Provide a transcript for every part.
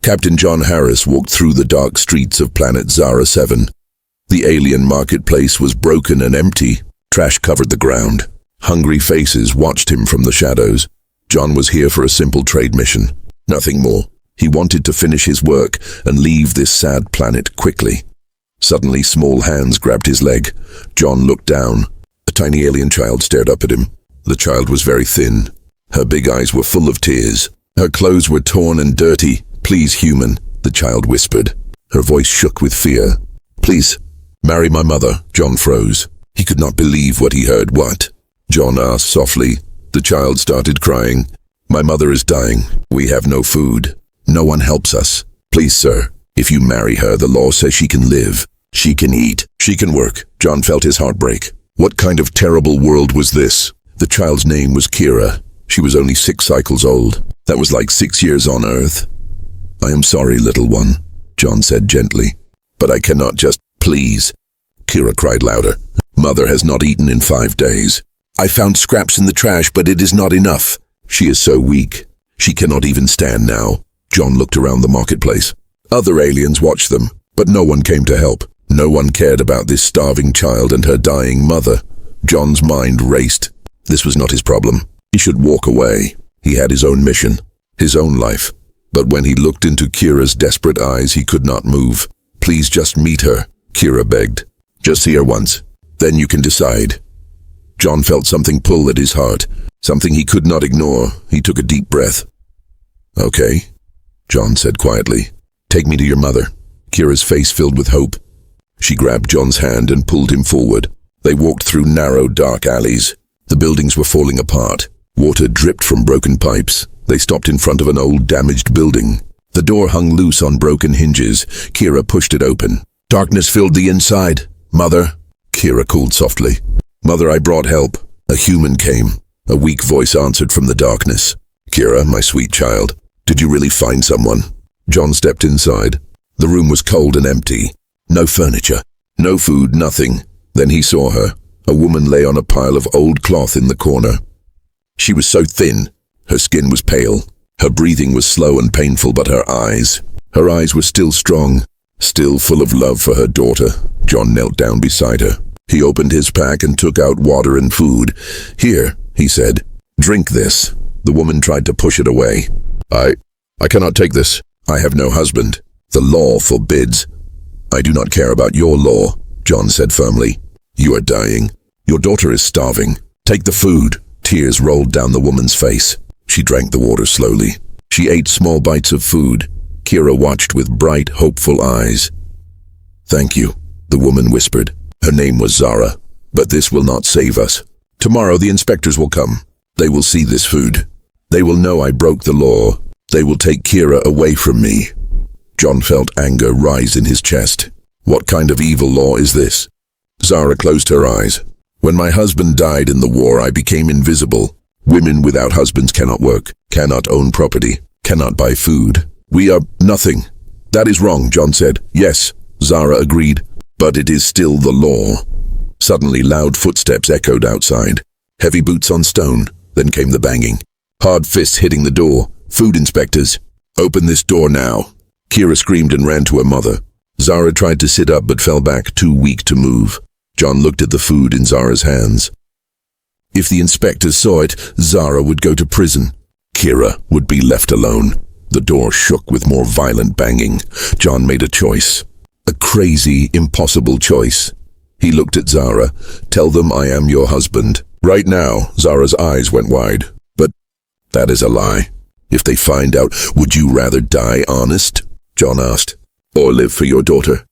Captain John Harris walked through the dark streets of planet Zara 7. The alien marketplace was broken and empty. Trash covered the ground. Hungry faces watched him from the shadows. John was here for a simple trade mission. Nothing more. He wanted to finish his work and leave this sad planet quickly. Suddenly, small hands grabbed his leg. John looked down. A tiny alien child stared up at him. The child was very thin. Her big eyes were full of tears. Her clothes were torn and dirty. "Please, human," the child whispered. Her voice shook with fear. "Please, marry my mother." John froze. He could not believe what he heard. "What?" John asked softly. The child started crying. "My mother is dying. We have no food. No one helps us. Please, sir, if you marry her, the law says she can live. She can eat. She can work." John felt his heart break. What kind of terrible world was this? The child's name was Kira. She was only 6 cycles old. That was like 6 years on Earth. "I am sorry, little one," John said gently. "But I cannot just—" "Please," Kira cried louder. "Mother has not eaten in 5 days. I found scraps in the trash, but it is not enough. She is so weak. She cannot even stand now." John looked around the marketplace. Other aliens watched them, but no one came to help. No one cared about this starving child and her dying mother. John's mind raced. This was not his problem. He should walk away. He had his own mission, his own life. But when he looked into Kira's desperate eyes, he could not move. "Please just meet her," Kira begged. "Just see her once. Then you can decide." John felt something pull at his heart, something he could not ignore. He took a deep breath. "Okay," John said quietly. "Take me to your mother." Kira's face filled with hope. She grabbed John's hand and pulled him forward. They walked through narrow, dark alleys. The buildings were falling apart. Water dripped from broken pipes. They stopped in front of an old, damaged building. The door hung loose on broken hinges. Kira pushed it open. Darkness filled the inside. "Mother," Kira called softly. "Mother, I brought help." A human came. A weak voice answered from the darkness. "Kira, my sweet child, did you really find someone?" John stepped inside. The room was cold and empty. No furniture, no food, nothing. Then he saw her. A woman lay on a pile of old cloth in the corner. She was so thin. Her skin was pale. Her breathing was slow and painful, but her eyes were still strong, still full of love for her daughter. John knelt down beside her. He opened his pack and took out water and food. "Here," he said. "Drink this." The woman tried to push it away. I cannot take this. I have no husband. The law forbids." "I do not care about your law," John said firmly. "You are dying. Your daughter is starving. Take the food." Tears rolled down the woman's face. She drank the water slowly. She ate small bites of food. Kira watched with bright, hopeful eyes. "Thank you," the woman whispered. Her name was Zara. "But this will not save us. Tomorrow the inspectors will come. They will see this food. They will know I broke the law. They will take Kira away from me." John felt anger rise in his chest. What kind of evil law is this? Zara closed her eyes. "When my husband died in the war, I became invisible. Women without husbands cannot work, cannot own property, cannot buy food. We are nothing." "That is wrong," John said. "Yes," Zara agreed, "but it is still the law." Suddenly, loud footsteps echoed outside. Heavy boots on stone. Then came the banging. Hard fists hitting the door. "Food inspectors. Open this door now." Kira screamed and ran to her mother. Zara tried to sit up but fell back, too weak to move. John looked at the food in Zara's hands. If the inspectors saw it, Zara would go to prison. Kira would be left alone. The door shook with more violent banging. John made a choice. A crazy, impossible choice. He looked at Zara. "Tell them I am your husband." "Right now," Zara's eyes went wide. "But that is a lie. If they find out, would you rather die honest?" John asked. "Or live for your daughter?"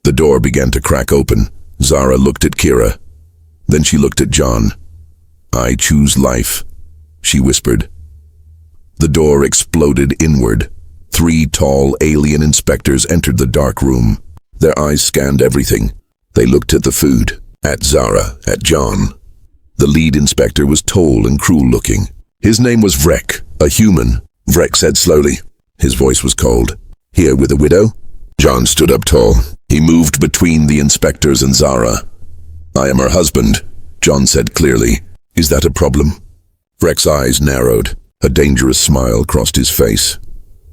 The door began to crack open. Zara looked at Kira. Then she looked at John. "I choose life," she whispered. The door exploded inward. 3 tall alien inspectors entered the dark room. Their eyes scanned everything. They looked at the food, at Zara, at John. The lead inspector was tall and cruel-looking. His name was Vrek, a human. Vrek said slowly. His voice was cold. "Here with a widow?" John stood up tall. He moved between the inspectors and Zara. "I am her husband," John said clearly. "Is that a problem?" Vrek's eyes narrowed. A dangerous smile crossed his face.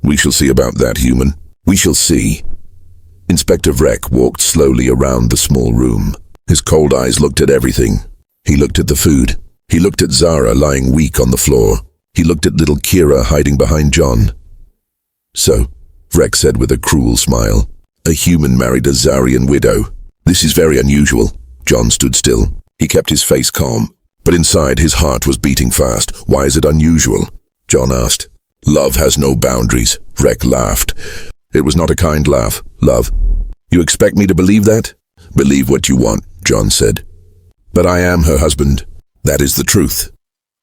We shall see about that, human. We shall see. Inspector Vrek walked slowly around the small room. His cold eyes looked at everything. He looked at the food. He looked at Zara lying weak on the floor. He looked at little Kira hiding behind John. So, Vrek said with a cruel smile, a human married a Zarian widow. This is very unusual. John stood still. He kept his face calm, but inside his heart was beating fast. Why is it unusual? John asked. Love has no boundaries. Vrek laughed. It was not a kind laugh. Love. You expect me to believe that? Believe what you want, John said. But I am her husband. That is the truth.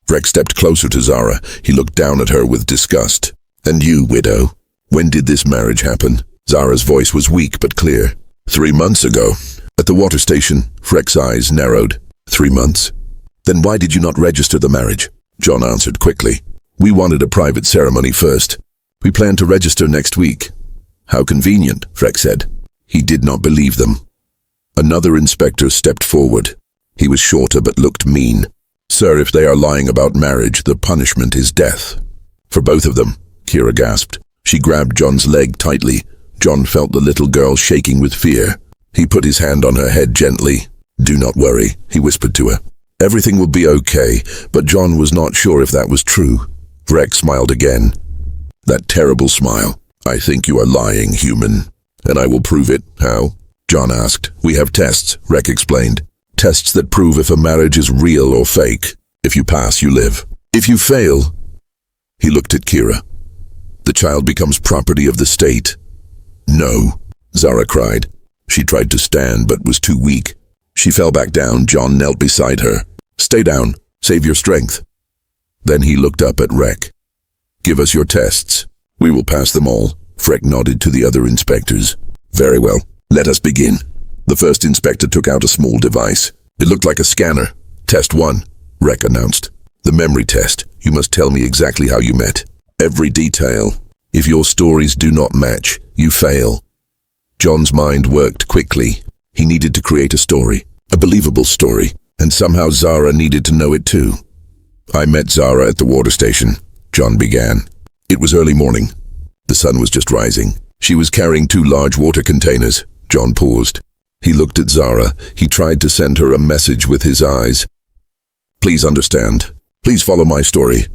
Vrek stepped closer to Zara. He looked down at her with disgust. And you, widow, when did this marriage happen? Zara's voice was weak but clear. 3 months ago. At the water station, Vrek's eyes narrowed. 3 months? Then why did you not register the marriage? John answered quickly. We wanted a private ceremony first. We plan to register next week. How convenient, Vrek said. He did not believe them. Another inspector stepped forward. He was shorter but looked mean. Sir, if they are lying about marriage, the punishment is death. For both of them, Kira gasped. She grabbed John's leg tightly. John felt the little girl shaking with fear. He put his hand on her head gently. Do not worry, he whispered to her. Everything will be okay, but John was not sure if that was true. Vrek smiled again. That terrible smile. I think you are lying, human. And I will prove it. How? John asked. We have tests, Vrek explained. Tests that prove if a marriage is real or fake. If you pass, you live. If you fail... He looked at Kira. The child becomes property of the state. No, Zara cried. She tried to stand but was too weak. She fell back down. John knelt beside her. Stay down. Save your strength. Then he looked up at Vrek. Give us your tests. We will pass them all. Vrek nodded to the other inspectors. Very well. Let us begin. The first inspector took out a small device. It looked like a scanner. Test 1, Vrek announced. The memory test. You must tell me exactly how you met. Every detail. If your stories do not match, you fail. John's mind worked quickly. He needed to create a story, a believable story, and somehow Zara needed to know it too. I met Zara at the water station, John began. It was early morning. The sun was just rising. She was carrying 2 large water containers. John paused. He looked at Zara. He tried to send her a message with his eyes. Please understand. Please follow my story.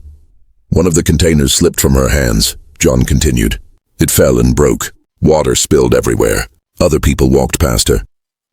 One of the containers slipped from her hands. John continued. It fell and broke. Water spilled everywhere. Other people walked past her.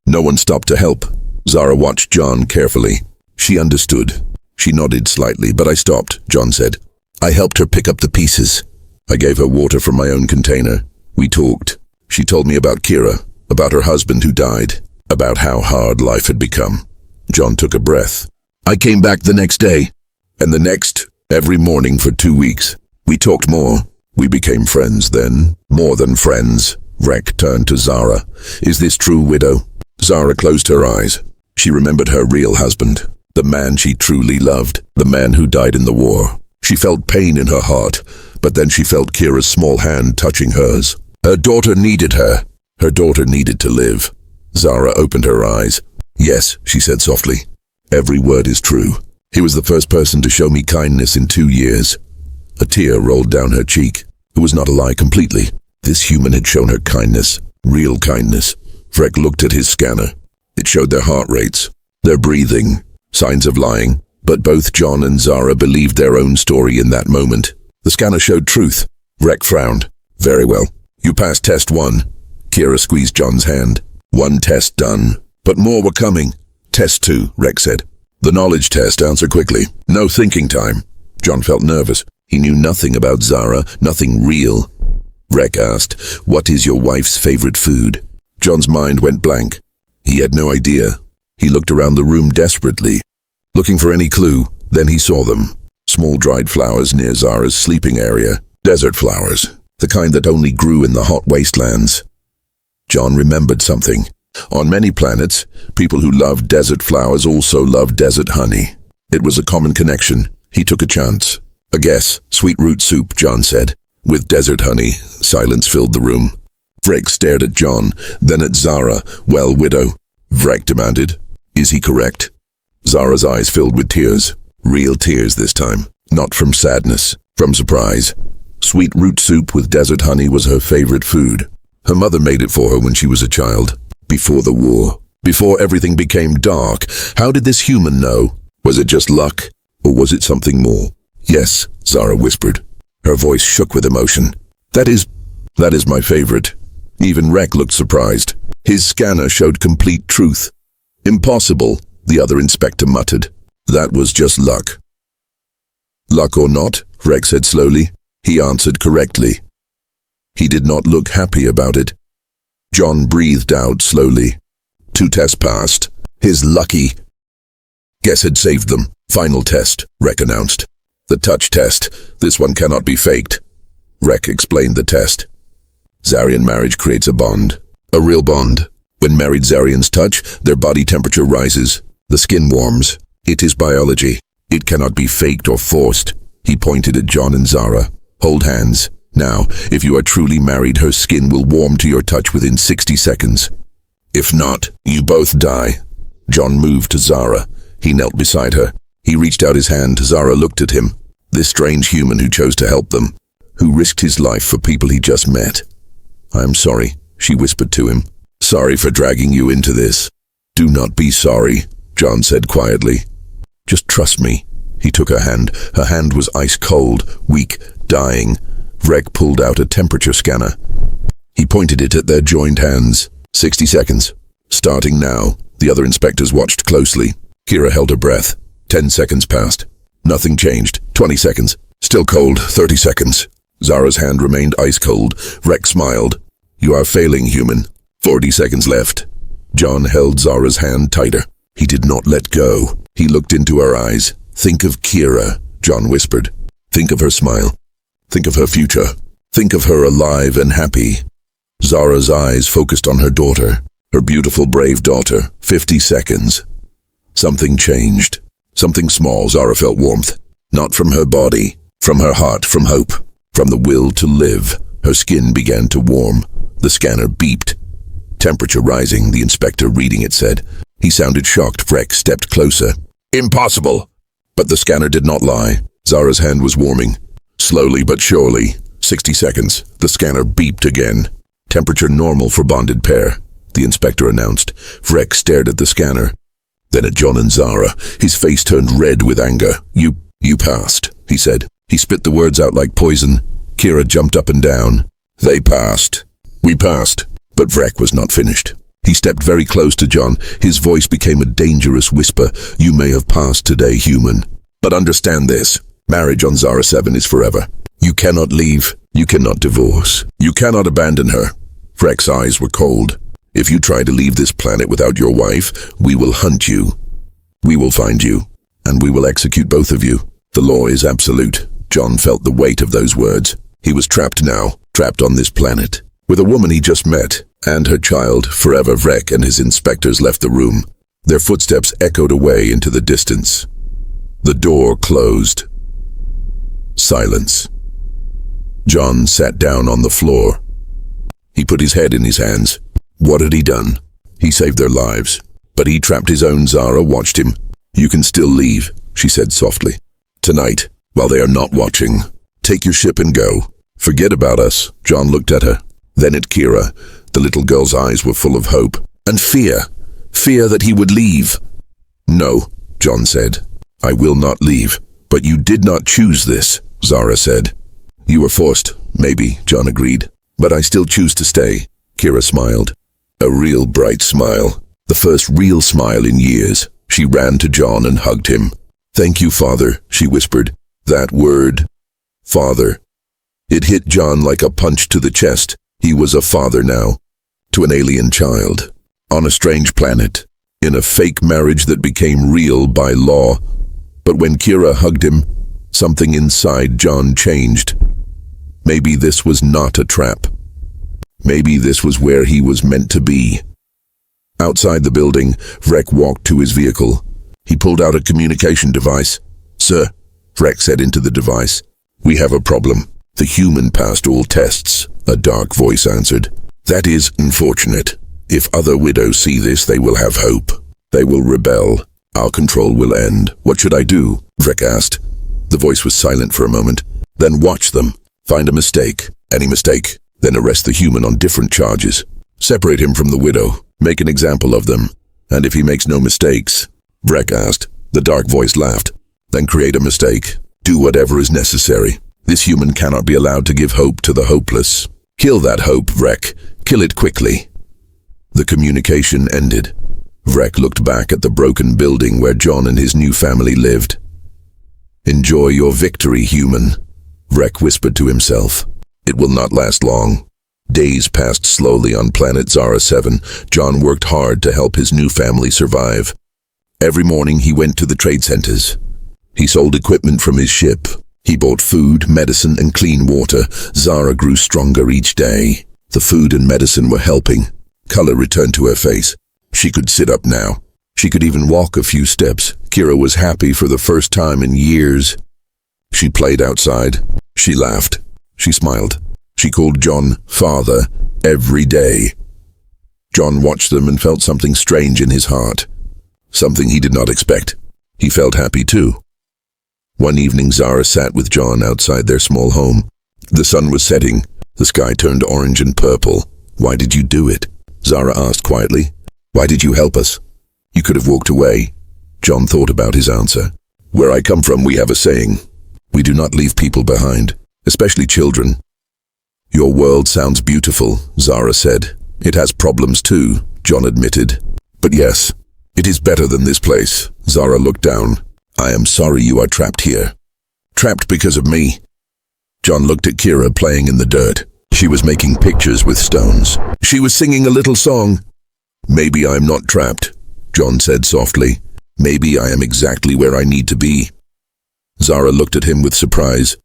No one stopped to help. Zara watched John carefully. She understood. She nodded slightly, but I stopped, John said. I helped her pick up the pieces. I gave her water from my own container. We talked. She told me about Kira, about her husband who died, about how hard life had become. John took a breath. I came back the next day, and the next, every morning for 2 weeks. We talked more. We became friends then, more than friends. Vrek turned to Zara. Is this true, widow? Zara closed her eyes. She remembered her real husband, the man she truly loved, the man who died in the war. She felt pain in her heart, but then she felt Kira's small hand touching hers. Her daughter needed her. Her daughter needed to live. Zara opened her eyes. Yes, she said softly. Every word is true. He was the first person to show me kindness in 2 years. A tear rolled down her cheek. It was not a lie completely. This human had shown her kindness, real kindness. Vrek looked at his scanner. It showed their heart rates, their breathing, signs of lying. But both John and Zara believed their own story in that moment. The scanner showed truth. Vrek frowned. Very well. You passed test 1. Kira squeezed John's hand. 1 test done. But more were coming. Test 2, Vrek said. The knowledge test, answer quickly. No thinking time. John felt nervous. He knew nothing about Zara, nothing real. Vrek asked, what is your wife's favorite food? John's mind went blank. He had no idea. He looked around the room desperately, looking for any clue. Then he saw them. Small dried flowers near Zara's sleeping area. Desert flowers, the kind that only grew in the hot wastelands. John remembered something. On many planets, people who loved desert flowers also loved desert honey. It was a common connection. He took a chance. A guess, sweet root soup, John said. With desert honey. Silence filled the room. Vrek stared at John, then at Zara. Well, widow, Vrek demanded. Is he correct? Zara's eyes filled with tears. Real tears this time. Not from sadness, from surprise. Sweet root soup with desert honey was her favorite food. Her mother made it for her when she was a child. Before the war. Before everything became dark. How did this human know? Was it just luck? Or was it something more? Yes, Zara whispered. Her voice shook with emotion. That is my favorite. Even Rek looked surprised. His scanner showed complete truth. Impossible, the other inspector muttered. That was just luck. Luck or not, Rek said slowly. He answered correctly. He did not look happy about it. John breathed out slowly. 2 tests passed. His lucky guess had saved them. Final test, Rek announced. The touch test. This one cannot be faked. Rek explained the test. Zarian marriage creates a bond. A real bond. When married Zarians touch, their body temperature rises. The skin warms. It is biology. It cannot be faked or forced. He pointed at John and Zara. Hold hands. Now, if you are truly married, her skin will warm to your touch within 60 seconds. If not, you both die. John moved to Zara. He knelt beside her. He reached out his hand. Zara looked at him. This strange human who chose to help them. Who risked his life for people he just met. I'm sorry, she whispered to him. Sorry for dragging you into this. Do not be sorry, John said quietly. Just trust me. He took her hand. Her hand was ice cold, weak, dying. Rek pulled out a temperature scanner. He pointed it at their joined hands. 60 seconds. Starting now. The other inspectors watched closely. Kira held her breath. 10 seconds passed. Nothing changed. 20 seconds. Still cold. 30 seconds. Zara's hand remained ice cold. Rek smiled. You are failing, human. 40 seconds left. John held Zara's hand tighter. He did not let go. He looked into her eyes. Think of Kira, John whispered. Think of her smile. Think of her future. Think of her alive and happy. Zara's eyes focused on her daughter. Her beautiful, brave daughter. 50 seconds. Something changed. Something small. Zara felt warmth. Not from her body. From her heart. From hope. From the will to live. Her skin began to warm. The scanner beeped. Temperature rising, the inspector reading it said. He sounded shocked. Rek stepped closer. Impossible! But the scanner did not lie. Zara's hand was warming. Slowly but surely. 60 seconds. The scanner beeped again. Temperature normal for bonded pair, the inspector announced. Rek stared at the scanner. Then at John and Zara. His face turned red with anger. You passed, he said. He spit the words out like poison. Kira jumped up and down. They passed. We passed. But Rek was not finished. He stepped very close to John. His voice became a dangerous whisper. You may have passed today, human. But understand this. Marriage on Zara 7 is forever. You cannot leave. You cannot divorce. You cannot abandon her. Rek's eyes were cold. If you try to leave this planet without your wife, we will hunt you. We will find you. And we will execute both of you. The law is absolute. John felt the weight of those words. He was trapped now. Trapped on this planet. With a woman he just met. And her child. Forever. Rek and his inspectors left the room. Their footsteps echoed away into the distance. The door closed. Silence. John sat down on the floor. He put his head in his hands. What had he done? He saved their lives. But he trapped his own. Zara watched him. You can still leave, she said softly. Tonight, while they are not watching. Take your ship and go. Forget about us. John looked at her. Then at Kira. The little girl's eyes were full of hope. And fear. Fear that he would leave. No, John said. I will not leave. But you did not choose this, Zara said. You were forced, maybe, John agreed. But I still choose to stay. Kira smiled. A real bright smile. The first real smile in years. She ran to John and hugged him. Thank you, Father, she whispered. That word. Father. It hit John like a punch to the chest. He was a father now. To an alien child. On a strange planet. In a fake marriage that became real by law. But when Kira hugged him, something inside John changed. Maybe this was not a trap. Maybe this was where he was meant to be. Outside the building, Rek walked to his vehicle. He pulled out a communication device. Sir, Rek said into the device. We have a problem. The human passed all tests, a dark voice answered. That is unfortunate. If other widows see this, they will have hope. They will rebel. Our control will end. What should I do? Rek asked. The voice was silent for a moment. Then watch them. Find a mistake, any mistake, then arrest the human on different charges. Separate him from the widow, make an example of them. And if he makes no mistakes, Vrek asked. The dark voice laughed. Then create a mistake. Do whatever is necessary. This human cannot be allowed to give hope to the hopeless. Kill that hope, Vrek. Kill it quickly. The communication ended. Vrek looked back at the broken building where John and his new family lived. Enjoy your victory, human, Vrek whispered to himself. It will not last long. Days passed slowly on planet Zara 7. John worked hard to help his new family survive. Every morning he went to the trade centers. He sold equipment from his ship. He bought food, medicine, and clean water. Zara grew stronger each day. The food and medicine were helping. Color returned to her face. She could sit up now. She could even walk a few steps. Kira was happy for the first time in years. She played outside. She laughed. She smiled. She called John father every day. John watched them and felt something strange in his heart. Something he did not expect. He felt happy too. One evening Zara sat with John outside their small home. The sun was setting. The sky turned orange and purple. Why did you do it? Zara asked quietly. Why did you help us? You could have walked away. John thought about his answer. Where I come from, we have a saying. We do not leave people behind, especially children. Your world sounds beautiful, Zara said. It has problems too, John admitted. But yes, it is better than this place. Zara looked down. I am sorry you are trapped here. Trapped because of me. John looked at Kira playing in the dirt. She was making pictures with stones. She was singing a little song. Maybe I'm not trapped, John said softly. Maybe I am exactly where I need to be. Zara looked at him with surprise.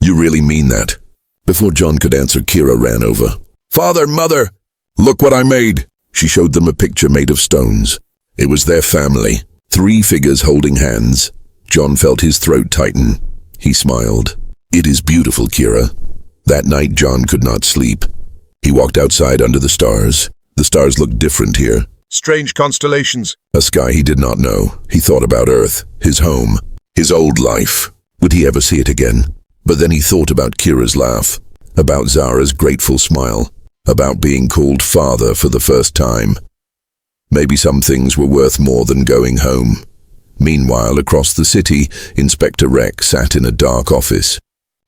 You really mean that? Before John could answer, Kira ran over. Father, mother, look what I made. She showed them a picture made of stones. It was their family. 3 figures holding hands. John felt his throat tighten. He smiled. It is beautiful, Kira. That night John could not sleep. He walked outside under the stars. The stars looked different here. Strange constellations. A sky he did not know. He thought about Earth, his home, his old life. Would he ever see it again? But then he thought about Kira's laugh, about Zara's grateful smile, about being called father for the first time. Maybe some things were worth more than going home. Meanwhile, across the city, Inspector Rex sat in a dark office.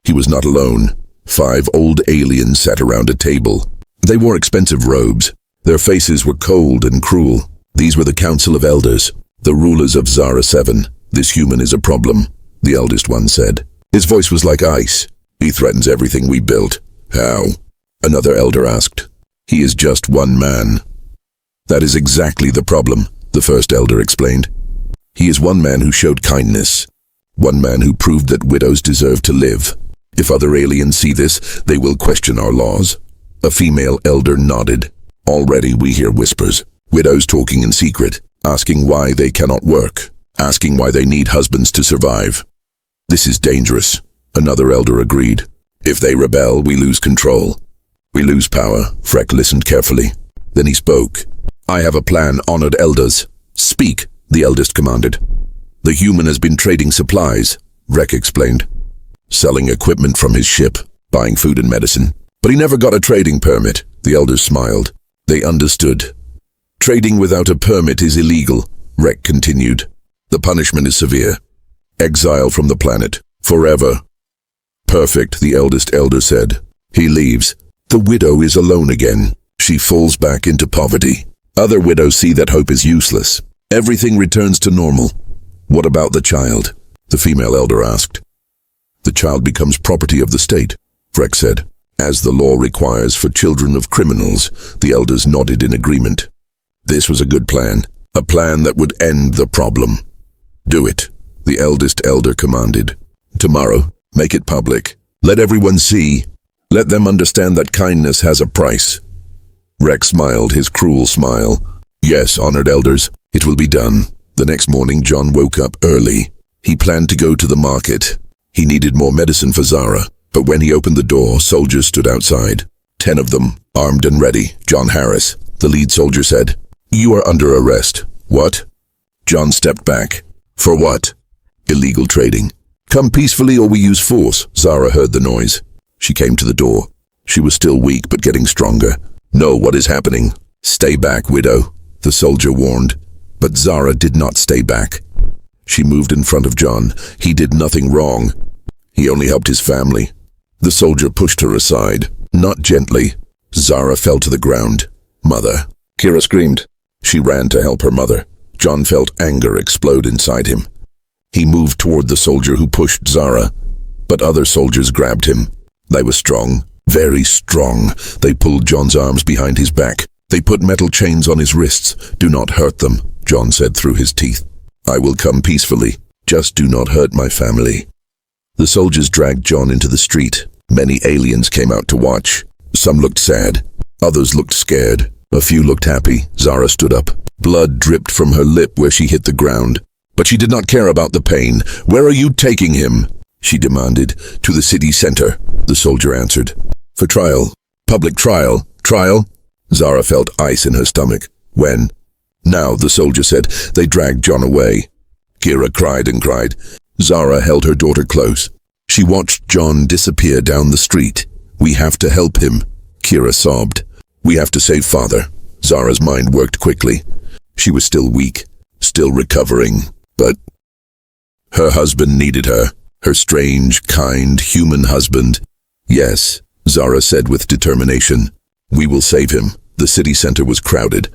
He was not alone. 5 old aliens sat around a table. They wore expensive robes. Their faces were cold and cruel. These were the Council of Elders, the rulers of Zara 7. This human is a problem, the eldest one said. His voice was like ice. He threatens everything we built. How? Another elder asked. He is just one man. That is exactly the problem, the first elder explained. He is one man who showed kindness. One man who proved that widows deserve to live. If other aliens see this, they will question our laws. A female elder nodded. Already we hear whispers. Widows talking in secret, asking why they cannot work, asking why they need husbands to survive. This is dangerous, another elder agreed. If they rebel, we lose control. We lose power. Freck listened carefully. Then he spoke. I have a plan, honored elders. Speak, the eldest commanded. The human has been trading supplies, Vrek explained. Selling equipment from his ship, buying food and medicine. But he never got a trading permit, the elders smiled. They understood. Trading without a permit is illegal, Vrek continued. The punishment is severe. Exile from the planet, forever. Perfect, the eldest elder said. He leaves. The widow is alone again. She falls back into poverty. Other widows see that hope is useless. Everything returns to normal. What about the child? The female elder asked. The child becomes property of the state, Vrek said. As the law requires for children of criminals, the elders nodded in agreement. This was a good plan, a plan that would end the problem. Do it, the eldest elder commanded. Tomorrow, make it public. Let everyone see. Let them understand that kindness has a price. Rex smiled his cruel smile. Yes, honored elders, it will be done. The next morning, John woke up early. He planned to go to the market. He needed more medicine for Zara, but when he opened the door, soldiers stood outside. 10 of them, armed and ready. John Harris, the lead soldier, said, You are under arrest. What? John stepped back. For what? Illegal trading. Come peacefully or we use force. Zara heard the noise. She came to the door. She was still weak but getting stronger. "No, what is happening?" "Stay back, widow," the soldier warned. But Zara did not stay back. She moved in front of John. He did nothing wrong. He only helped his family. The soldier pushed her aside, not gently. Zara fell to the ground. "Mother!" Kira screamed. She ran to help her mother. John felt anger explode inside him. He moved toward the soldier who pushed Zara, but other soldiers grabbed him. They were strong, very strong. They pulled John's arms behind his back. They put metal chains on his wrists. "Do not hurt them," John said through his teeth. "I will come peacefully. Just do not hurt my family." The soldiers dragged John into the street. Many aliens came out to watch. Some looked sad. Others looked scared. A few looked happy. Zara stood up. Blood dripped from her lip where she hit the ground. But she did not care about the pain. "Where are you taking him?" she demanded. "To the city center," the soldier answered. "For trial. Public trial. Trial?" Zara felt ice in her stomach. "When?" "Now," the soldier said. They dragged John away. Kira cried and cried. Zara held her daughter close. She watched John disappear down the street. "We have to help him," Kira sobbed. "We have to save father." Zara's mind worked quickly. She was still weak, still recovering, but her husband needed her. Her strange, kind, human husband. "Yes," Zara said with determination. "We will save him." The city center was crowded.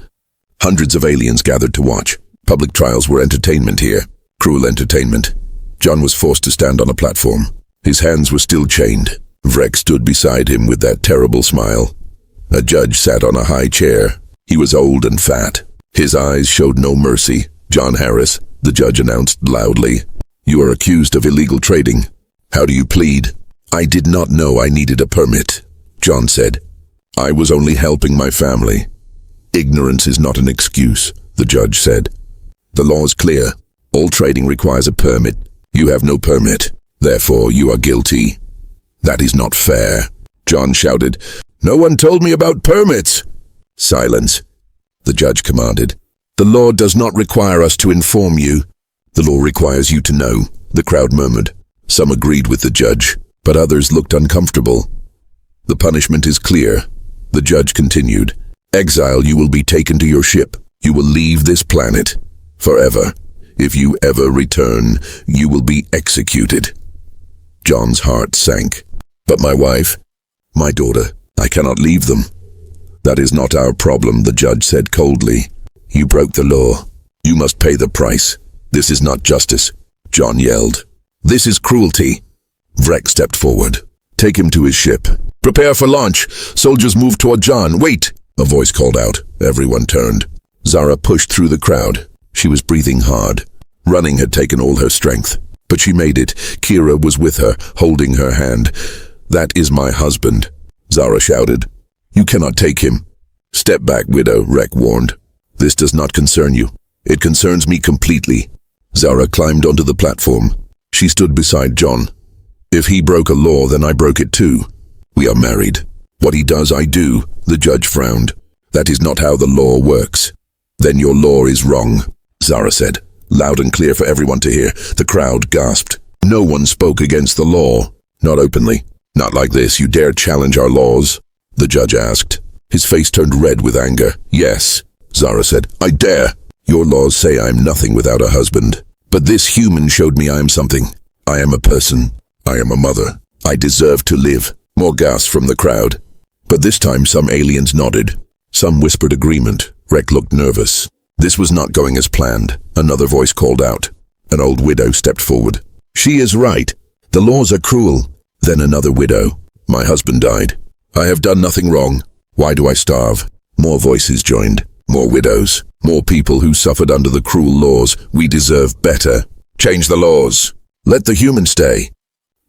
Hundreds of aliens gathered to watch. Public trials were entertainment here. Cruel entertainment. John was forced to stand on a platform. His hands were still chained. Vrek stood beside him with that terrible smile. A judge sat on a high chair. He was old and fat. His eyes showed no mercy. "John Harris," the judge announced loudly. "You are accused of illegal trading. How do you plead?" "I did not know I needed a permit," John said. "I was only helping my family." "Ignorance is not an excuse," the judge said. "The law is clear. All trading requires a permit. You have no permit. Therefore, you are guilty." "That is not fair," John shouted. "No one told me about permits." "Silence," the judge commanded. "The law does not require us to inform you. The law requires you to know," the crowd murmured. Some agreed with the judge, but others looked uncomfortable. "The punishment is clear," the judge continued. "Exile, you will be taken to your ship. You will leave this planet forever. If you ever return, you will be executed." John's heart sank. "But my wife, my daughter, I cannot leave them." "That is not our problem," the judge said coldly. "You broke the law. You must pay the price. This is not justice," John yelled. "This is cruelty." Vrek stepped forward. "Take him to his ship. Prepare for launch." Soldiers moved toward John. "Wait!" a voice called out. Everyone turned. Zara pushed through the crowd. She was breathing hard. Running had taken all her strength. But she made it. Kira was with her, holding her hand. "That is my husband," Zara shouted. "You cannot take him." "Step back, widow," Vrek warned. "This does not concern you. It concerns me completely." Zara climbed onto the platform. She stood beside John. "If he broke a law, then I broke it too. We are married. What he does, I do," the judge frowned. "That is not how the law works." "Then your law is wrong," Zara said, loud and clear for everyone to hear. The crowd gasped. No one spoke against the law. "Not openly. Not like this. You dare challenge our laws?" the judge asked. His face turned red with anger. "Yes," Zara said. "I dare. Your laws say I am nothing without a husband. But this human showed me I am something. I am a person. I am a mother. I deserve to live." More gasps from the crowd. But this time some aliens nodded. Some whispered agreement. Vrek looked nervous. This was not going as planned. Another voice called out. An old widow stepped forward. "She is right. The laws are cruel." Then another widow. "My husband died. I have done nothing wrong. Why do I starve?" More voices joined. More widows. More people who suffered under the cruel laws. "We deserve better. Change the laws. Let the human stay."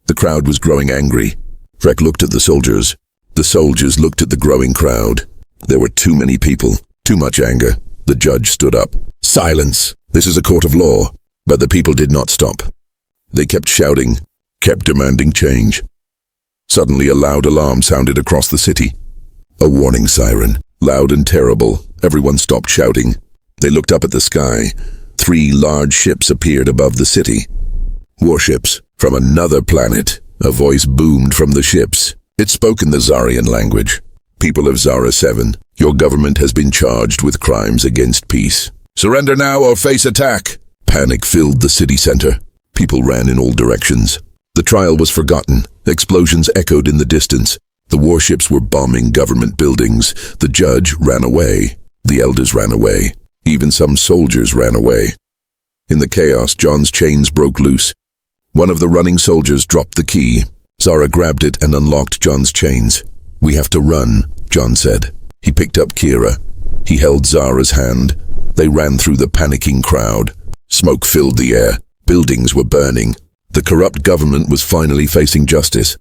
The crowd was growing angry. Vrek looked at the soldiers. The soldiers looked at the growing crowd. There were too many people. Too much anger. The judge stood up. "Silence. This is a court of law." But the people did not stop. They kept shouting, kept demanding change. Suddenly a loud alarm sounded across the city. A warning siren, loud and terrible. Everyone stopped shouting. They looked up at the sky. 3 large ships appeared above the city. "Warships from another planet," a voice boomed from the ships. It spoke in the Zarian language. People of Zara 7, your government has been charged with crimes against peace. Surrender now or face attack. Panic filled the city center. People ran in all directions. The trial was forgotten. Explosions echoed in the distance. The warships were bombing government buildings. The judge ran away. The elders ran away. Even some soldiers ran away. In the chaos, John's chains broke loose. One of the running soldiers dropped the key. Zara grabbed it and unlocked John's chains. We have to run, John said. He picked up Kira. He held Zara's hand. They ran through the panicking crowd. Smoke filled the air. Buildings were burning. The corrupt government was finally facing justice.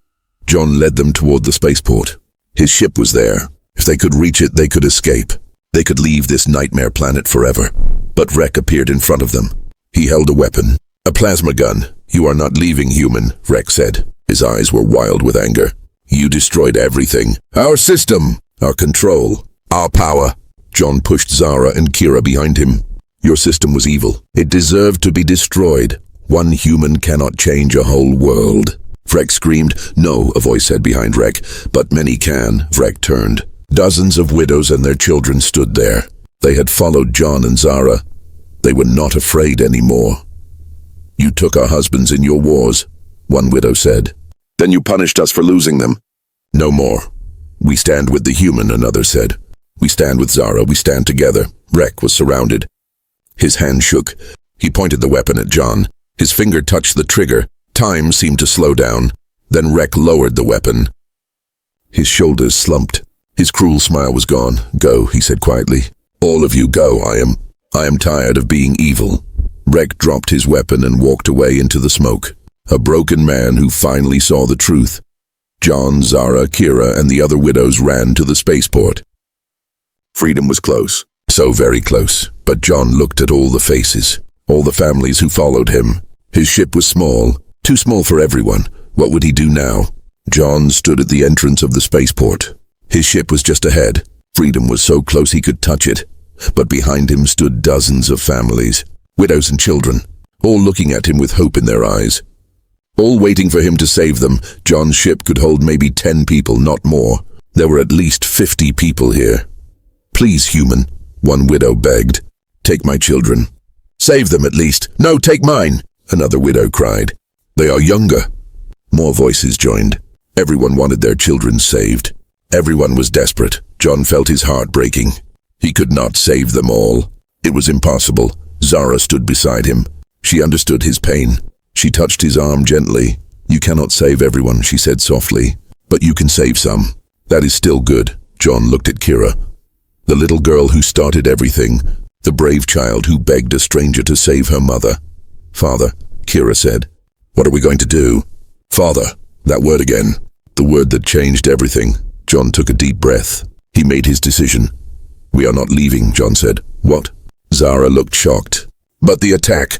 John led them toward the spaceport. His ship was there. If they could reach it, they could escape. They could leave this nightmare planet forever. But Rek appeared in front of them. He held a weapon. A plasma gun. You are not leaving, human, Rek said. His eyes were wild with anger. You destroyed everything. Our system, our control, our power. John pushed Zara and Kira behind him. Your system was evil. It deserved to be destroyed. One human cannot change a whole world. Vrek screamed. No, a voice said behind Rek. But many can. Vrek turned. Dozens of widows and their children stood there. They had followed John and Zara. They were not afraid anymore. You took our husbands in your wars, one widow said. Then you punished us for losing them. No more. We stand with the human, another said. We stand with Zara, we stand together. Rek was surrounded. His hand shook. He pointed the weapon at John. His finger touched the trigger. Time seemed to slow down. Then Rek lowered the weapon. His shoulders slumped. His cruel smile was gone. Go, he said quietly. All of you go, I am tired of being evil. Rek dropped his weapon and walked away into the smoke. A broken man who finally saw the truth. John, Zara, Kira, and the other widows ran to the spaceport. Freedom was close. So very close. But John looked at all the faces. All the families who followed him. His ship was small. Too small for everyone. What would he do now? John stood at the entrance of the spaceport. His ship was just ahead. Freedom was so close he could touch it. But behind him stood dozens of families. Widows and children. All looking at him with hope in their eyes. All waiting for him to save them. John's ship could hold maybe 10 people, not more. There were at least 50 people here. Please, human, one widow begged. Take my children. Save them at least. No, take mine, another widow cried. They are younger. More voices joined. Everyone wanted their children saved. Everyone was desperate. John felt his heart breaking. He could not save them all. It was impossible. Zara stood beside him. She understood his pain. She touched his arm gently. You cannot save everyone, she said softly. But you can save some. That is still good. John looked at Kira. The little girl who started everything. The brave child who begged a stranger to save her mother. Father, Kira said. What are we going to do? Father, that word again. The word that changed everything. John took a deep breath. He made his decision. We are not leaving, John said. What? Zara looked shocked. But the attack.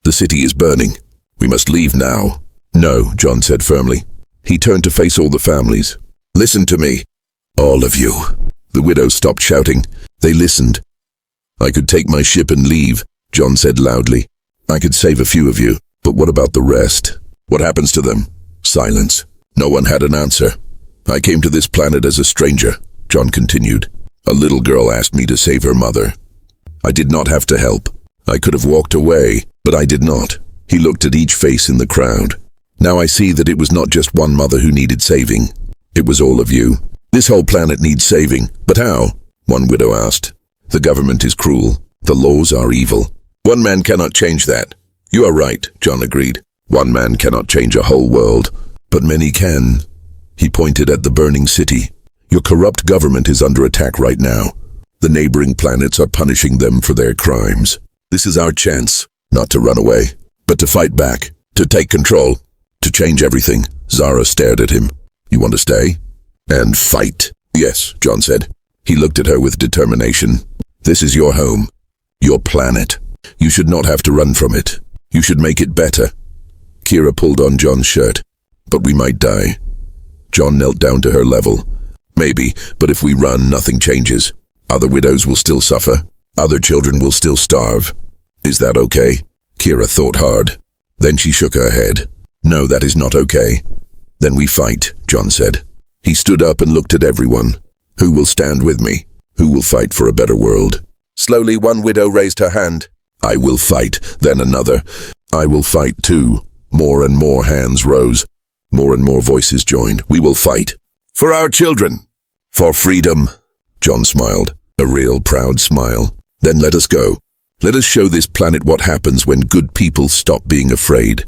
The city is burning. We must leave now. No, John said firmly. He turned to face all the families. Listen to me. All of you. The widows stopped shouting. They listened. I could take my ship and leave, John said loudly. I could save a few of you. But what about the rest? What happens to them? Silence. No one had an answer. I came to this planet as a stranger, John continued. A little girl asked me to save her mother. I did not have to help. I could have walked away, but I did not. He looked at each face in the crowd. Now I see that it was not just one mother who needed saving. It was all of you. This whole planet needs saving. But how? One widow asked. The government is cruel. The laws are evil. One man cannot change that. You are right, John agreed. One man cannot change a whole world, but many can. He pointed at the burning city. Your corrupt government is under attack right now. The neighboring planets are punishing them for their crimes. This is our chance, not to run away, but to fight back, to take control, to change everything. Zara stared at him. You want to stay? And fight? Yes, John said. He looked at her with determination. This is your home, your planet. You should not have to run from it. You should make it better. Kira pulled on John's shirt. But we might die. John knelt down to her level. Maybe, but if we run, nothing changes. Other widows will still suffer. Other children will still starve. Is that okay? Kira thought hard. Then she shook her head. No, that is not okay. Then we fight, John said. He stood up and looked at everyone. Who will stand with me? Who will fight for a better world? Slowly, one widow raised her hand. I will fight, then another. I will fight too. More and more hands rose. More and more voices joined. We will fight. For our children. For freedom. John smiled, a real proud smile. Then let us go. Let us show this planet what happens when good people stop being afraid.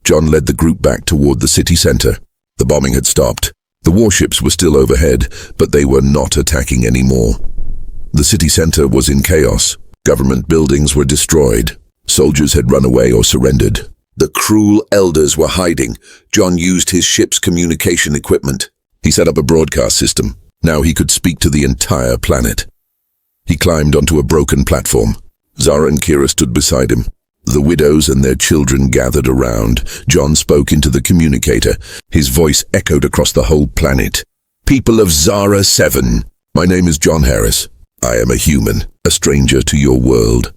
John led the group back toward the city center. The bombing had stopped. The warships were still overhead, but they were not attacking anymore. The city center was in chaos. Government buildings were destroyed. Soldiers had run away or surrendered. The cruel elders were hiding. John used his ship's communication equipment. He set up a broadcast system. Now he could speak to the entire planet. He climbed onto a broken platform. Zara and Kira stood beside him. The widows and their children gathered around. John spoke into the communicator. His voice echoed across the whole planet. People of Zara 7, my name is John Harris. I am a human, a stranger to your world.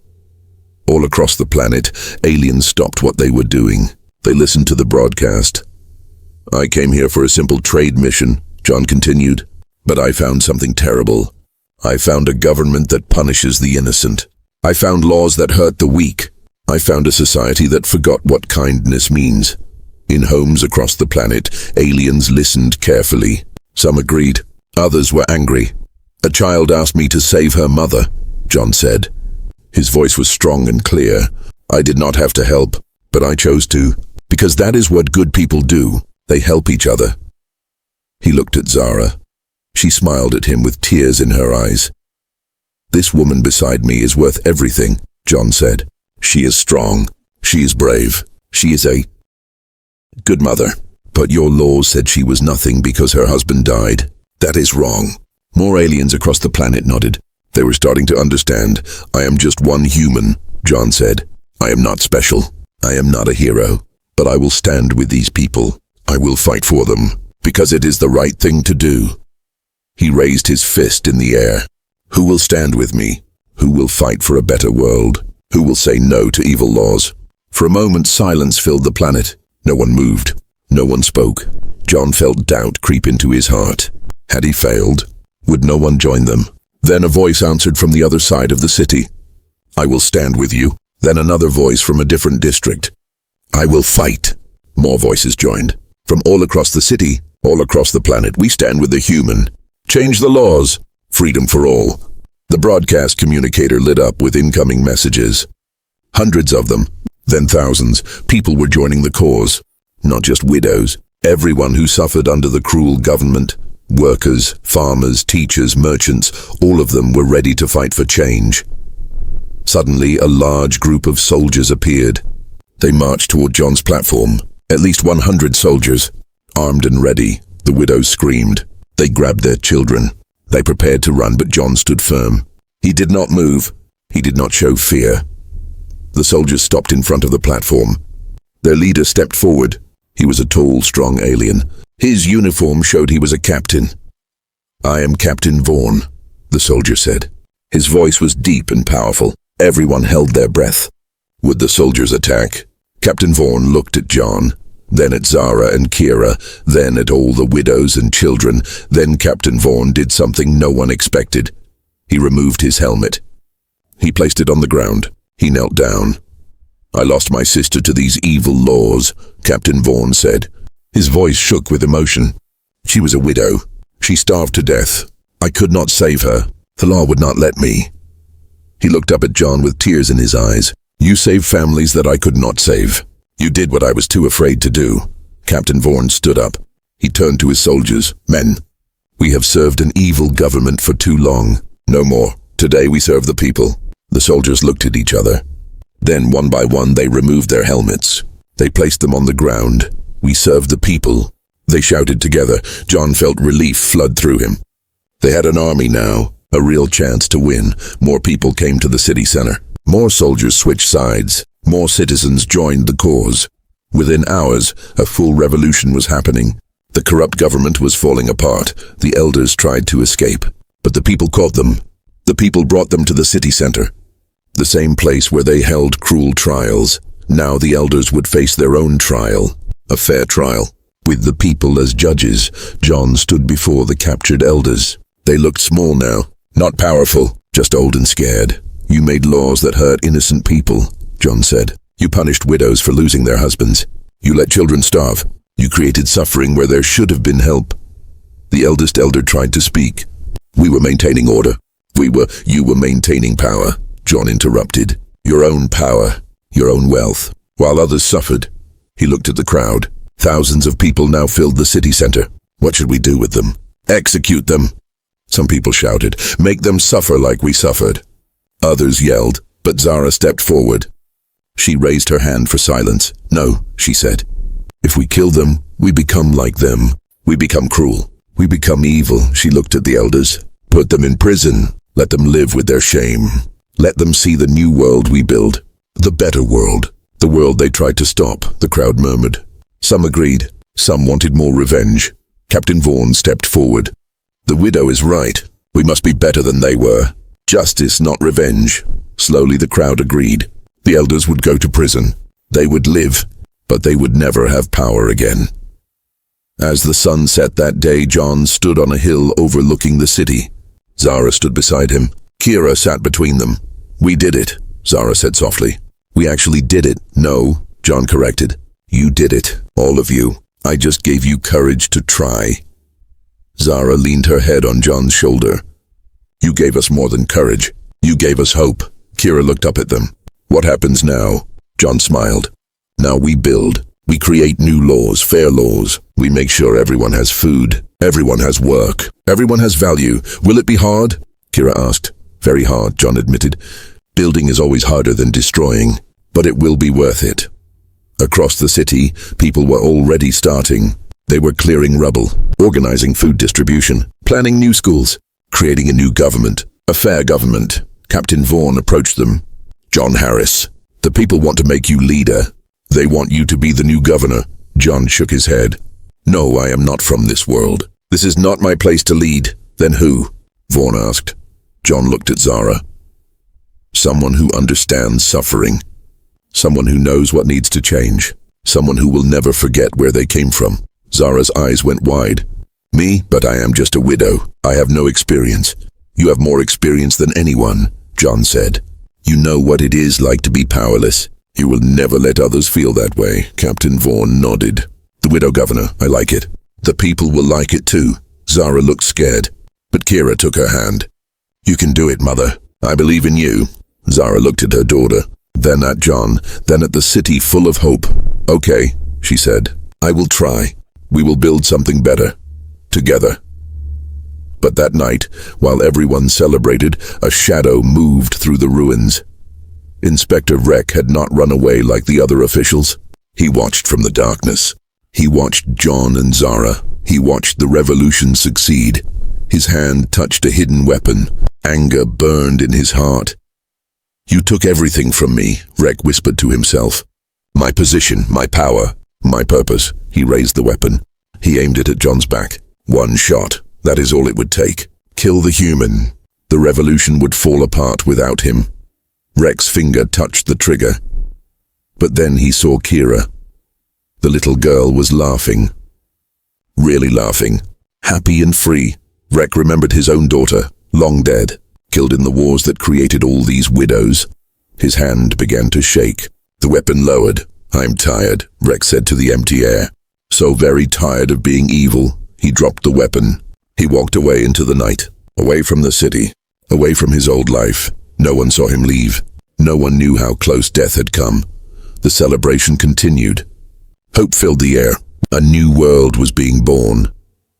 All across the planet, aliens stopped what they were doing. They listened to the broadcast. I came here for a simple trade mission, John continued. But I found something terrible. I found a government that punishes the innocent. I found laws that hurt the weak. I found a society that forgot what kindness means. In homes across the planet, aliens listened carefully. Some agreed. Others were angry. A child asked me to save her mother, John said. His voice was strong and clear. I did not have to help, but I chose to, because that is what good people do. They help each other. He looked at Zara. She smiled at him with tears in her eyes. This woman beside me is worth everything, John said. She is strong. She is brave. She is a good mother. But your laws said she was nothing because her husband died. That is wrong. More aliens across the planet nodded. They were starting to understand. I am just one human, John said. I am not special. I am not a hero. But I will stand with these people. I will fight for them, because it is the right thing to do. He raised his fist in the air. Who will stand with me? Who will fight for a better world? Who will say no to evil laws? For a moment, silence filled the planet. No one moved. No one spoke. John felt doubt creep into his heart. Had he failed? Would no one join them? Then a voice answered from the other side of the city. I will stand with you. Then another voice from a different district. I will fight. More voices joined. From all across the city, all across the planet, we stand with the human. Change the laws. Freedom for all. The broadcast communicator lit up with incoming messages. Hundreds of them, then thousands. People were joining the cause. Not just widows. Everyone who suffered under the cruel government. Workers, farmers, teachers, merchants, all of them were ready to fight for change. Suddenly, a large group of soldiers appeared. They marched toward John's platform. At least 100 soldiers. Armed and ready, the widows screamed. They grabbed their children. They prepared to run, but John stood firm. He did not move. He did not show fear. The soldiers stopped in front of the platform. Their leader stepped forward. He was a tall, strong alien. His uniform showed he was a captain. I am Captain Vaughn, the soldier said. His voice was deep and powerful. Everyone held their breath. Would the soldiers attack? Captain Vaughn looked at John, then at Zara and Kira, then at all the widows and children. Then Captain Vaughn did something no one expected. He removed his helmet. He placed it on the ground. He knelt down. I lost my sister to these evil laws, Captain Vaughn said. His voice shook with emotion. She was a widow. She starved to death. I could not save her. The law would not let me. He looked up at John with tears in his eyes. You saved families that I could not save. You did what I was too afraid to do. Captain Vaughn stood up. He turned to his soldiers. Men, we have served an evil government for too long. No more. Today we serve the people. The soldiers looked at each other. Then, one by one, they removed their helmets. They placed them on the ground. We serve the people. They shouted together. John felt relief flood through him. They had an army now, a real chance to win. More people came to the city center. More soldiers switched sides. More citizens joined the cause. Within hours, a full revolution was happening. The corrupt government was falling apart. The elders tried to escape, but the people caught them. The people brought them to the city center, the same place where they held cruel trials. Now the elders would face their own trial, a fair trial. With the people as judges, John stood before the captured elders. They looked small now, not powerful, just old and scared. You made laws that hurt innocent people, John said. You punished widows for losing their husbands. You let children starve. You created suffering where there should have been help. The eldest elder tried to speak. We were maintaining order. You were maintaining power, John interrupted. Your own power, your own wealth, while others suffered. He looked at the crowd. Thousands of people now filled the city center. What should we do with them? Execute them. Some people shouted, make them suffer like we suffered. Others yelled, but Zara stepped forward. She raised her hand for silence. No, she said. If we kill them, we become like them. We become cruel. We become evil. She looked at the elders. Put them in prison. Let them live with their shame. Let them see the new world we build. The better world. The world they tried to stop, the crowd murmured. Some agreed. Some wanted more revenge. Captain Vaughn stepped forward. The widow is right. We must be better than they were. Justice, not revenge. Slowly the crowd agreed. The elders would go to prison. They would live, but they would never have power again. As the sun set that day, John stood on a hill overlooking the city. Zara stood beside him. Kira sat between them. We did it, Zara said softly. We actually did it. No, John corrected. You did it, all of you. I just gave you courage to try. Zara leaned her head on John's shoulder. You gave us more than courage. You gave us hope. Kira looked up at them. What happens now? John smiled. Now we build. We create new laws, fair laws. We make sure everyone has food. Everyone has work. Everyone has value. Will it be hard? Kira asked. Very hard, John admitted. Building is always harder than destroying, but it will be worth it. Across the city, people were already starting. They were clearing rubble, organizing food distribution, planning new schools, creating a new government, a fair government. Captain Vaughn approached them. John Harris, the people want to make you leader. They want you to be the new governor. John shook his head. No, I am not from this world. This is not my place to lead. Then who? Vaughn asked. John looked at Zara. Someone who understands suffering. Someone who knows what needs to change. Someone who will never forget where they came from. Zara's eyes went wide. Me? But I am just a widow. I have no experience. You have more experience than anyone, John said. You know what it is like to be powerless. You will never let others feel that way. Captain Vaughn nodded. The widow governor, I like it. The people will like it too. Zara looked scared, but Kira took her hand. You can do it, mother. I believe in you. Zara looked at her daughter, then at John, then at the city full of hope. Okay, she said. I will try. We will build something better. Together. But that night, while everyone celebrated, a shadow moved through the ruins. Inspector Rek had not run away like the other officials. He watched from the darkness. He watched John and Zara. He watched the revolution succeed. His hand touched a hidden weapon. Anger burned in his heart. You took everything from me, Rek whispered to himself. My position, my power, my purpose. He raised the weapon. He aimed it at John's back. One shot. That is all it would take. Kill the human. The revolution would fall apart without him. Rek's finger touched the trigger. But then he saw Kira. The little girl was laughing. Really laughing. Happy and free. Rek remembered his own daughter, long dead, killed in the wars that created all these widows. His hand began to shake. The weapon lowered. I'm tired, Rek said to the empty air. So very tired of being evil. He dropped the weapon. He walked away into the night, away from the city, away from his old life. No one saw him leave. No one knew how close death had come. The celebration continued. Hope filled the air. A new world was being born.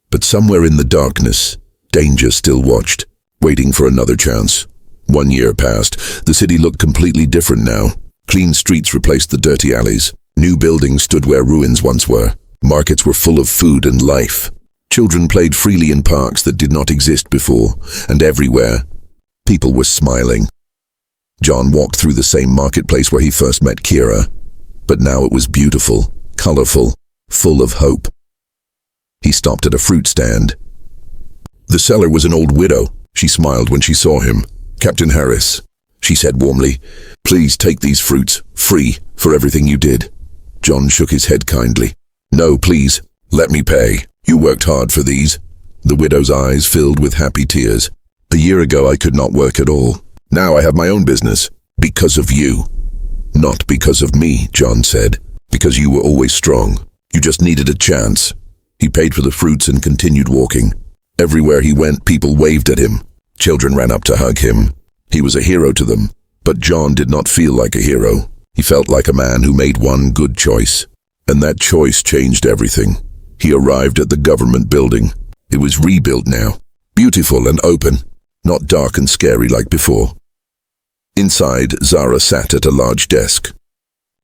But somewhere in the darkness, danger still watched, waiting for another chance. 1 year passed. The city looked completely different now. Clean streets replaced the dirty alleys. New buildings stood where ruins once were. Markets were full of food and life. Children played freely in parks that did not exist before, and everywhere, people were smiling. John walked through the same marketplace where he first met Kira, but now it was beautiful, colorful, full of hope. He stopped at a fruit stand. The seller was an old widow. She smiled when she saw him. Captain Harris, she said warmly, please take these fruits, free, for everything you did. John shook his head kindly. No, please. Let me pay. You worked hard for these. The widow's eyes filled with happy tears. A year ago I could not work at all. Now I have my own business. Because of you. Not because of me, John said. Because you were always strong. You just needed a chance. He paid for the fruits and continued walking. Everywhere he went, people waved at him. Children ran up to hug him. He was a hero to them. But John did not feel like a hero. He felt like a man who made one good choice. And that choice changed everything. He arrived at the government building. It was rebuilt now. Beautiful and open. Not dark and scary like before. Inside, Zara sat at a large desk.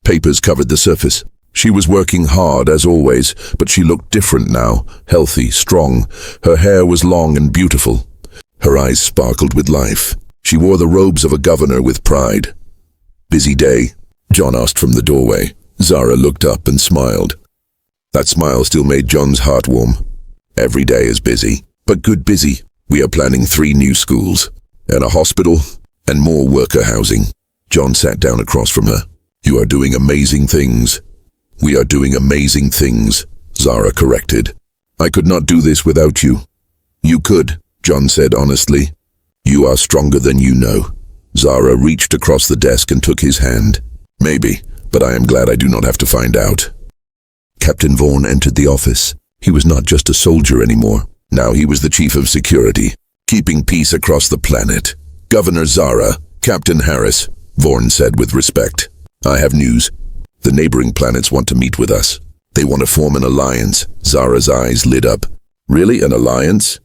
Papers covered the surface. She was working hard as always, but she looked different now, healthy, strong. Her hair was long and beautiful. Her eyes sparkled with life. She wore the robes of a governor with pride. Busy day? John asked from the doorway. Zara looked up and smiled. That smile still made John's heart warm. Every day is busy, but good busy. We are planning 3 new schools, and a hospital, and more worker housing. John sat down across from her. You are doing amazing things. We are doing amazing things, Zara corrected. I could not do this without you. You could, John said honestly. You are stronger than you know. Zara reached across the desk and took his hand. Maybe, but I am glad I do not have to find out. Captain Vaughn entered the office. He was not just a soldier anymore. Now he was the chief of security, keeping peace across the planet. Governor Zara, Captain Harris, Vaughn said with respect. I have news. The neighboring planets want to meet with us. They want to form an alliance. Zara's eyes lit up. Really, an alliance?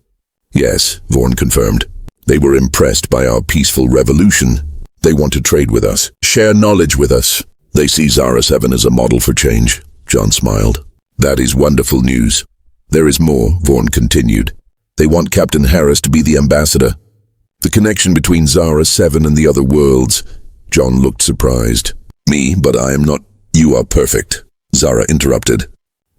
Yes, Vaughn confirmed. They were impressed by our peaceful revolution. They want to trade with us, share knowledge with us. They see Zara 7 as a model for change. John smiled. That is wonderful news. There is more, Vaughn continued. They want Captain Harris to be the ambassador. The connection between Zara 7 and the other worlds. John looked surprised. Me, but I am not. You are perfect, Zara interrupted.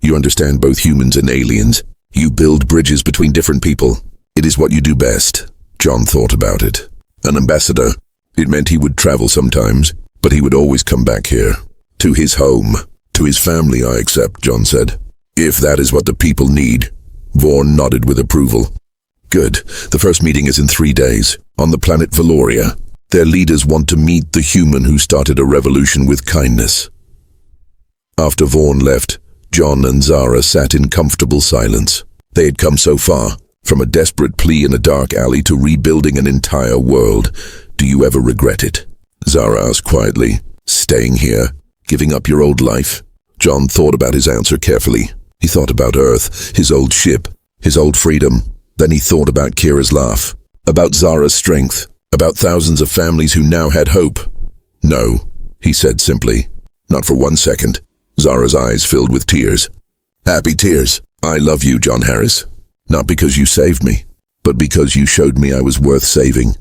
You understand both humans and aliens. You build bridges between different people. It is what you do best. John thought about it. An ambassador. It meant he would travel sometimes, but he would always come back here. To his home. To his family, I accept, John said. If that is what the people need. Vaughn nodded with approval. Good. The first meeting is in 3 days, on the planet Valoria. Their leaders want to meet the human who started a revolution with kindness. After Vaughn left, John and Zara sat in comfortable silence. They had come so far, from a desperate plea in a dark alley to rebuilding an entire world. Do you ever regret it? Zara asked quietly. Staying here, giving up your old life? John thought about his answer carefully. He thought about Earth, his old ship, his old freedom. Then he thought about Kira's laugh, about Zara's strength, about thousands of families who now had hope. No, he said simply. Not for 1 second. Zara's eyes filled with tears. Happy tears. I love you, John Harris. Not because you saved me, but because you showed me I was worth saving.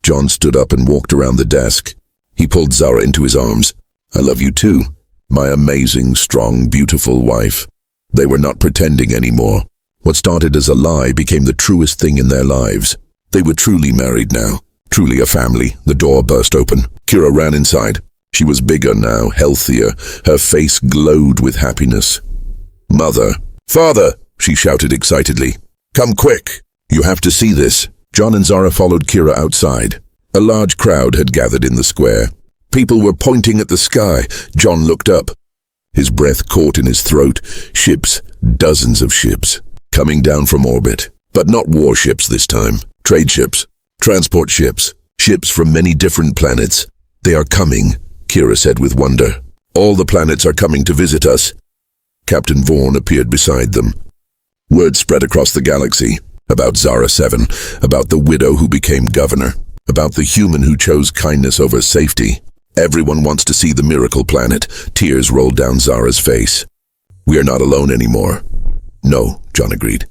John stood up and walked around the desk. He pulled Zara into his arms. I love you too, my amazing, strong, beautiful wife. They were not pretending anymore. What started as a lie became the truest thing in their lives. They were truly married now, truly a family. The door burst open. Kira ran inside. She was bigger now, healthier. Her face glowed with happiness. Mother! Father! She shouted excitedly. Come quick! You have to see this. John and Zara followed Kira outside. A large crowd had gathered in the square. People were pointing at the sky. John looked up. His breath caught in his throat. Ships, dozens of ships, coming down from orbit. But not warships this time. Trade ships, transport ships, ships from many different planets. They are coming, Kira said with wonder. All the planets are coming to visit us. Captain Vaughn appeared beside them. Word spread across the galaxy. About Zara 7, about the widow who became governor, about the human who chose kindness over safety. Everyone wants to see the miracle planet. Tears rolled down Zara's face. We are not alone anymore. No, John agreed.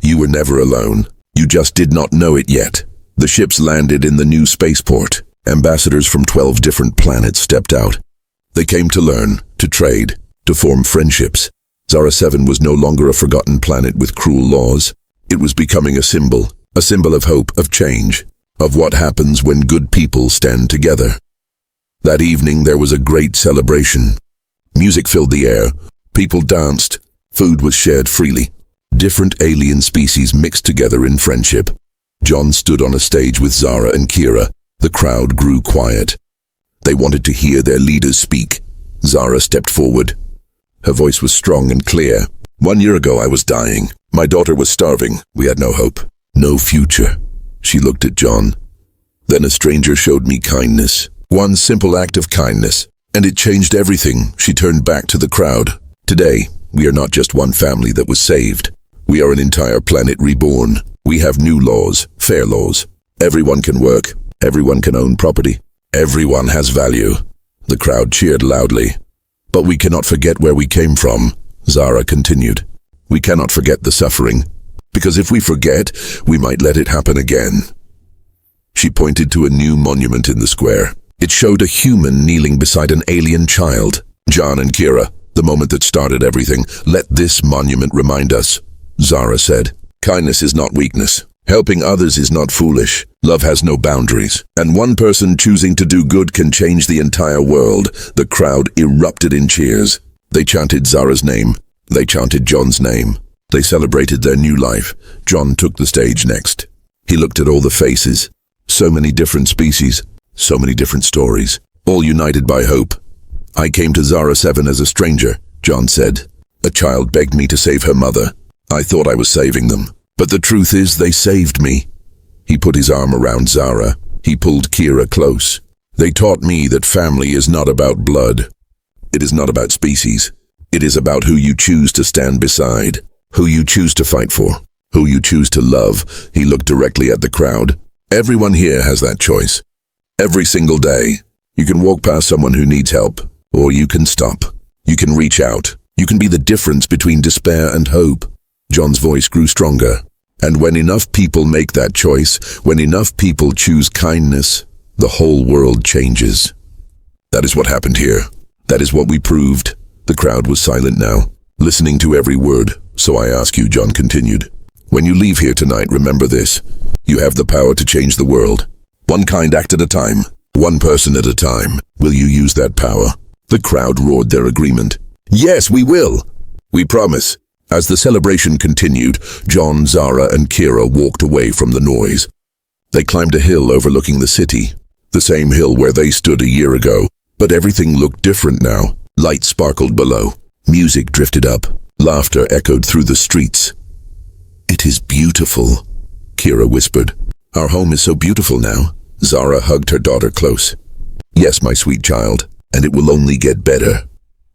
You were never alone. You just did not know it yet. The ships landed in the new spaceport. Ambassadors from 12 different planets stepped out. They came to learn, to trade, to form friendships. Zara 7 was no longer a forgotten planet with cruel laws. It was becoming a symbol of hope, of change, of what happens when good people stand together. That evening there was a great celebration. Music filled the air. People danced. Food was shared freely. Different alien species mixed together in friendship. John stood on a stage with Zara and Kira. The crowd grew quiet. They wanted to hear their leaders speak. Zara stepped forward. Her voice was strong and clear. 1 year ago I was dying. My daughter was starving. We had no hope. No future. She looked at John. Then a stranger showed me kindness. One simple act of kindness. And it changed everything. She turned back to the crowd. Today, we are not just one family that was saved. We are an entire planet reborn. We have new laws, fair laws. Everyone can work. Everyone can own property. Everyone has value. The crowd cheered loudly. But we cannot forget where we came from, Zara continued. We cannot forget the suffering. Because if we forget, we might let it happen again. She pointed to a new monument in the square. It showed a human kneeling beside an alien child. John and Kira, the moment that started everything, let this monument remind us. Zara said, kindness is not weakness. Helping others is not foolish. Love has no boundaries. And one person choosing to do good can change the entire world. The crowd erupted in cheers. They chanted Zara's name. They chanted John's name. They celebrated their new life. John took the stage next. He looked at all the faces. So many different species. So many different stories. All united by hope. I came to Zara 7 as a stranger, John said. A child begged me to save her mother. I thought I was saving them. But the truth is they saved me. He put his arm around Zara. He pulled Kira close. They taught me that family is not about blood. It is not about species. It is about who you choose to stand beside, who you choose to fight for, who you choose to love. He looked directly at the crowd. Everyone here has that choice. Every single day, you can walk past someone who needs help, or you can stop. You can reach out. You can be the difference between despair and hope. John's voice grew stronger. And when enough people make that choice, when enough people choose kindness, the whole world changes. That is what happened here. That is what we proved. The crowd was silent now, listening to every word. So I ask you, John continued, when you leave here tonight, remember this. You have the power to change the world. One kind act at a time. One person at a time. Will you use that power? The crowd roared their agreement. Yes, we will. We promise. As the celebration continued, John, Zara, and Kira walked away from the noise. They climbed a hill overlooking the city, the same hill where they stood a year ago, but everything looked different now. Lights sparkled below. Music drifted up. Laughter echoed through the streets. It is beautiful, Kira whispered. Our home is so beautiful now. Zara hugged her daughter close. Yes, my sweet child, and it will only get better.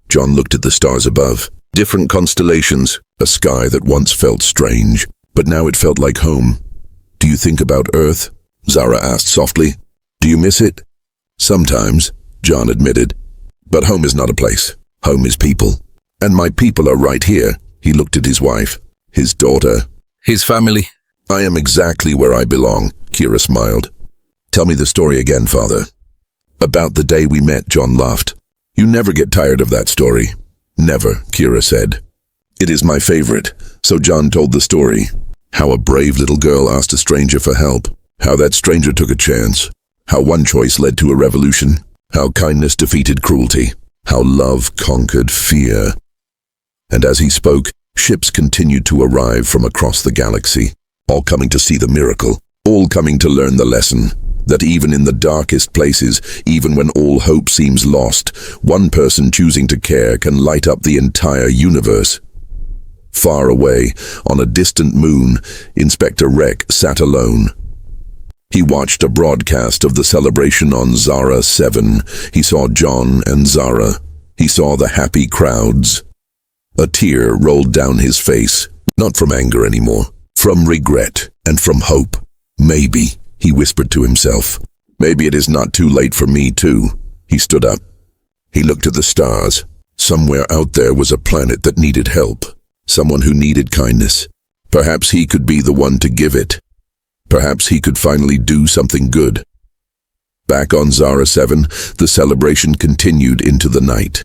John looked at the stars above. Different constellations, a sky that once felt strange, but now it felt like home. Do you think about Earth? Zara asked softly. Do you miss it? Sometimes, John admitted. But home is not a place. Home is people. And my people are right here. He looked at his wife, his daughter. His family. I am exactly where I belong, Kira smiled. Tell me the story again, Father. About the day we met, John laughed. You never get tired of that story. Never, Kira said. It is my favorite. So John told the story. How a brave little girl asked a stranger for help. How that stranger took a chance. How one choice led to a revolution. How kindness defeated cruelty. How love conquered fear. And as he spoke, ships continued to arrive from across the galaxy, all coming to see the miracle, all coming to learn the lesson, that even in the darkest places, even when all hope seems lost, one person choosing to care can light up the entire universe. Far away, on a distant moon, Inspector Rek sat alone. He watched a broadcast of the celebration on Zara 7. He saw John and Zara. He saw the happy crowds. A tear rolled down his face, not from anger anymore, from regret and from hope. Maybe, he whispered to himself, maybe it is not too late for me too. He stood up. He looked at the stars. Somewhere out there was a planet that needed help, someone who needed kindness. Perhaps he could be the one to give it. Perhaps he could finally do something good. Back on Zara 7, the celebration continued into the night.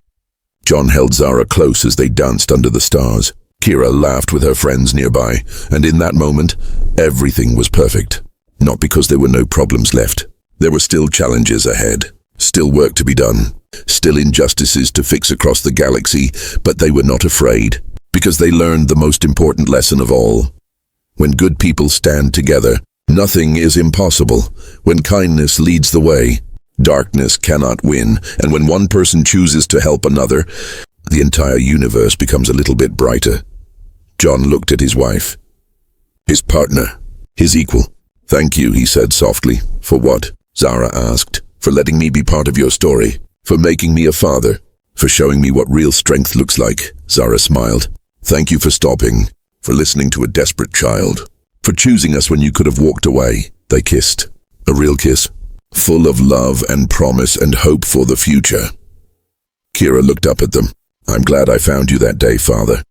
John held Zara close as they danced under the stars. Kira laughed with her friends nearby, and in that moment, everything was perfect. Not because there were no problems left. There were still challenges ahead, still work to be done, still injustices to fix across the galaxy, but they were not afraid, because they learned the most important lesson of all. When good people stand together, nothing is impossible. When kindness leads the way, darkness cannot win. And when one person chooses to help another, the entire universe becomes a little bit brighter. John looked at his wife. His partner, his equal. "Thank you," he said softly. "For what?" Zara asked. "For letting me be part of your story. For making me a father. For showing me what real strength looks like." Zara smiled. "Thank you for stopping. For listening to a desperate child. For choosing us when you could have walked away." They kissed. A real kiss. Full of love and promise and hope for the future. Kira looked up at them. "I'm glad I found you that day, Father.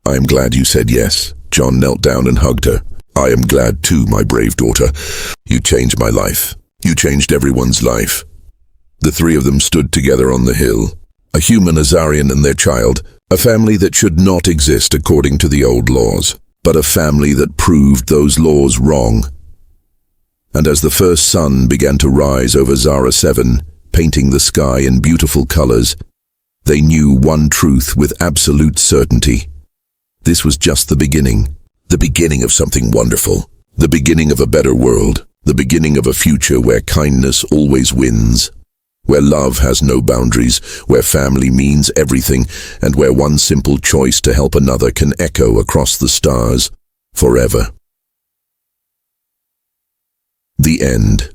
I am glad you said yes." John knelt down and hugged her. "I am glad too, my brave daughter. You changed my life. You changed everyone's life." The three of them stood together on the hill. A human Azarian and their child, a family that should not exist according to the old laws, but a family that proved those laws wrong. And as the first sun began to rise over Zara 7, painting the sky in beautiful colors, they knew one truth with absolute certainty. This was just the beginning of something wonderful, the beginning of a better world, the beginning of a future where kindness always wins, where love has no boundaries, where family means everything, and where one simple choice to help another can echo across the stars forever. The end.